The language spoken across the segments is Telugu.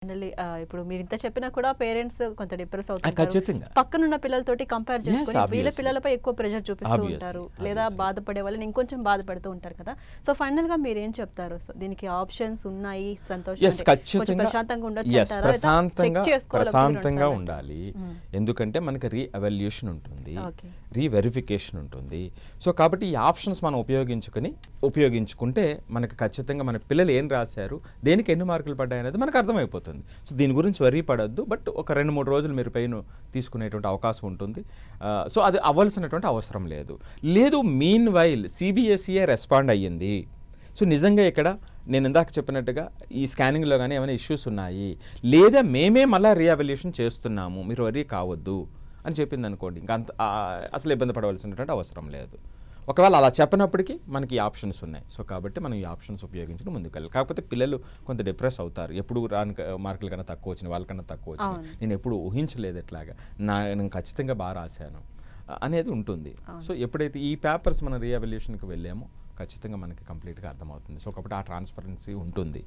ఫైనల్లీ ఇప్పుడు మీరు ఇంత చెప్పినా కూడా పేరెంట్స్ కొంత డిప్రెస్ అవుతుంటారు. ఖచ్చితంగా. పక్కనున్న పిల్లలతోటి కంపేర్ చేసుకొని వీళ్ళ obviously. పిల్లలపై ఎక్కువ ప్రెషర్ చూపిస్తూ Obviously, ఉంటారు. లేదా obviously. బాధపడే వాళ్ళని ఇంకొంచెం బాధపడుతూ ఉంటారు కదా. సో ఫైనల్ గా మీరు ఏం చెప్తారు? సో దీనికి ఆప్షన్స్ ఉన్నాయి, సంతోషం Yes, అంటే కొంచెం ఖచ్చితంగా. ప్రశాంతంగా ఉండొచ్చు Yes, అంటారా? లేదా ప్రశాంతంగా చెక్ చేసుకోవాలా ఒకటి రెండు ప్రశాంతంగా సార్లు? ఉండాలి. ఎందుకంటే మనకి రీఎవాల్యుయేషన్ ఉంటుంది, Okay. రీవెరిఫికేషన్ ఉంటుంది. సో కాబట్టి ఈ ఆప్షన్స్ మనం ఉపయోగించుకుంటే మనకి ఖచ్చితంగా మన పిల్లలు ఏం రాశారు, దేనికి ఎన్ని మార్కులు పడ్డాయి అనేది మనకు అర్థమైపోతుంది. సో దీని గురించి వరీ పడద్దు. బట్ ఒక 2-3 రోజులు మీరు పెయిన్ తీసుకునేటువంటి అవకాశం ఉంటుంది. సో అది అవ్వాల్సినటువంటి అవసరం లేదు. మీన్ వైల్ సిబిఎస్ఈఏ రెస్పాండ్ అయ్యింది. సో నిజంగా ఇక్కడ నేను ఇందాక చెప్పినట్టుగా ఈ స్కానింగ్లో కానీ ఏమైనా ఇష్యూస్ ఉన్నాయి, లేదా మేమే మళ్ళీ రీఎవాల్యుయేషన్ చేస్తున్నాము, మీరు వరీ కావద్దు అని చెప్పింది అనుకోండి, ఇంకా అంత అసలు ఇబ్బంది పడవలసినటువంటి అవసరం లేదు. ఒకవేళ అలా చెప్పినప్పటికీ మనకి ఈ ఆప్షన్స్ ఉన్నాయి. సో కాబట్టి మనం ఈ ఆప్షన్స్ ఉపయోగించుకుని ముందుకెళ్ళాలి. కాకపోతే పిల్లలు కొంత డిప్రెస్ అవుతారు. ఎప్పుడు రాని మార్కుల కన్నా తక్కువ వచ్చినాయి, వాళ్ళకన్నా తక్కువ వచ్చినాయి, నేను ఎప్పుడు ఊహించలేదు ఎట్లాగా, నేను ఖచ్చితంగా బాగా రాశాను అనేది ఉంటుంది. సో ఎప్పుడైతే ఈ పేపర్స్ మనం రీఎవాల్యుయేషన్కి వెళ్ళామో ఖచ్చితంగా మనకి కంప్లీట్గా అర్థమవుతుంది. సో కాబట్టి ఆ ట్రాన్స్పరెన్సీ ఉంటుంది.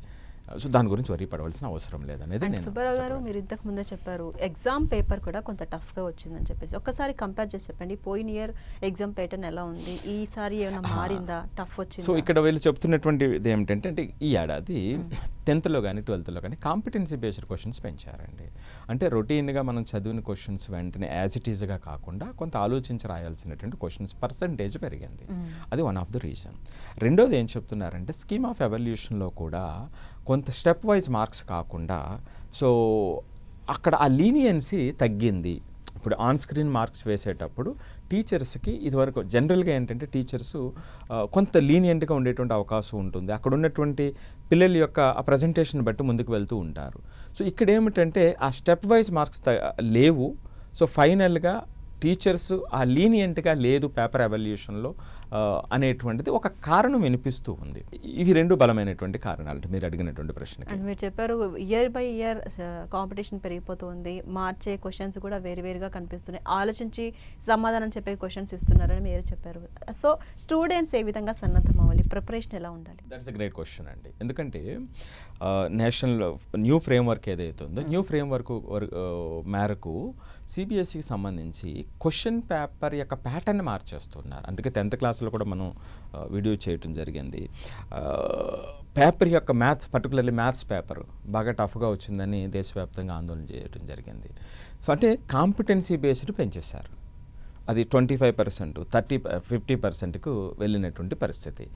సో దాని గురించి వరీ పడవలసిన అవసరం లేదనేది నేను సుబ్బారావు గారు, మీరు ఇంతకు ముందే చెప్పారు ఎగ్జామ్ పేపర్ కూడా కొంత టఫ్గా వచ్చిందని చెప్పేసి. ఒక్కసారి కంపేర్ చేసి చెప్పండి, పోయిన ఇయర్ ఎగ్జామ్ ప్యాటర్న్ ఎలా ఉంది, ఈసారి ఏమైనా మారిందా, టఫ్ వచ్చింది? సో ఇక్కడ వీళ్ళు చెప్తున్నటువంటిది ఏమిటంటే, అంటే ఈ ఏడాది 10th కానీ 12th కానీ కాంపిటెన్సీ బేస్డ్ క్వశ్చన్స్ పెంచారండి. అంటే రొటీన్గా మనం చదివిన క్వశ్చన్స్ వెంటనే యాజ్ ఇట్ ఈజ్గా కాకుండా కొంత ఆలోచించి రాయాల్సినటువంటి క్వశ్చన్స్ పర్సంటేజ్ పెరిగింది. అది వన్ ఆఫ్ ది రీజన్. రెండోది ఏం చెప్తున్నారంటే, స్కీమ్ ఆఫ్ ఎవల్యూషన్లో కూడా కొంత స్టెప్ వైజ్ మార్క్స్ కాకుండా సో అక్కడ ఆ లీనియన్సీ తగ్గింది. ఇప్పుడు ఆన్ స్క్రీన్ మార్క్స్ వేసేటప్పుడు టీచర్స్కి ఇదివరకు జనరల్గా ఏంటంటే టీచర్సు కొంత లీనియంట్గా ఉండేటువంటి అవకాశం ఉంటుంది. అక్కడ ఉన్నటువంటి పిల్లల యొక్క ఆ ప్రజెంటేషన్ బట్టి ముందుకు వెళ్తూ ఉంటారు. సో ఇక్కడ ఏమిటంటే ఆ స్టెప్ వైజ్ మార్క్స్ లేవు. సో ఫైనల్గా టీచర్స్ ఆ లీనియంట్గా లేదు పేపర్ ఎవల్యూషన్లో అనేటువంటిది ఒక కారణం వినిపిస్తూ ఉంది. ఇవి రెండు బలమైనటువంటి కారణాలు మీరు అడిగినటువంటి ప్రశ్నకి. అండ్ మీరు చెప్పారు ఇయర్ బై ఇయర్ కాంపిటీషన్ పెరిగిపోతుంది, మార్చే క్వశ్చన్స్ కూడా వేరువేరుగా కనిపిస్తున్నాయి, ఆలోచించి సమాధానం చెప్పే క్వశ్చన్స్ ఇస్తున్నారని మీరు చెప్పారు. సో స్టూడెంట్స్ ఏ విధంగా సన్నద్ధం అవ్వాలి, ప్రిపరేషన్ ఎలా ఉండాలి? దట్స్ ఎ గ్రేట్ క్వశ్చన్ అండి. ఎందుకంటే నేషనల్ న్యూ ఫ్రేమ్వర్క్ ఏదైతే ఉందో, న్యూ ఫ్రేమ్వర్క్ మేరకు సిబిఎస్ఈకి సంబంధించి క్వశ్చన్ పేపర్ యొక్క ప్యాటర్న్ మార్చేస్తున్నారు. అందుకే 10th క్లాస్లో కూడా మనం వీడియో చేయటం జరిగింది. పేపర్ యొక్క మ్యాథ్స్, పర్టికులర్లీ మ్యాథ్స్ పేపర్ బాగా టఫ్గా వచ్చిందని దేశవ్యాప్తంగా ఆందోళన చేయడం జరిగింది. సో అంటే కాంపిటెన్సీ బేస్డ్ పెంచేశారు. అది 25%, 50%కు వెళ్ళినటువంటి పరిస్థితి.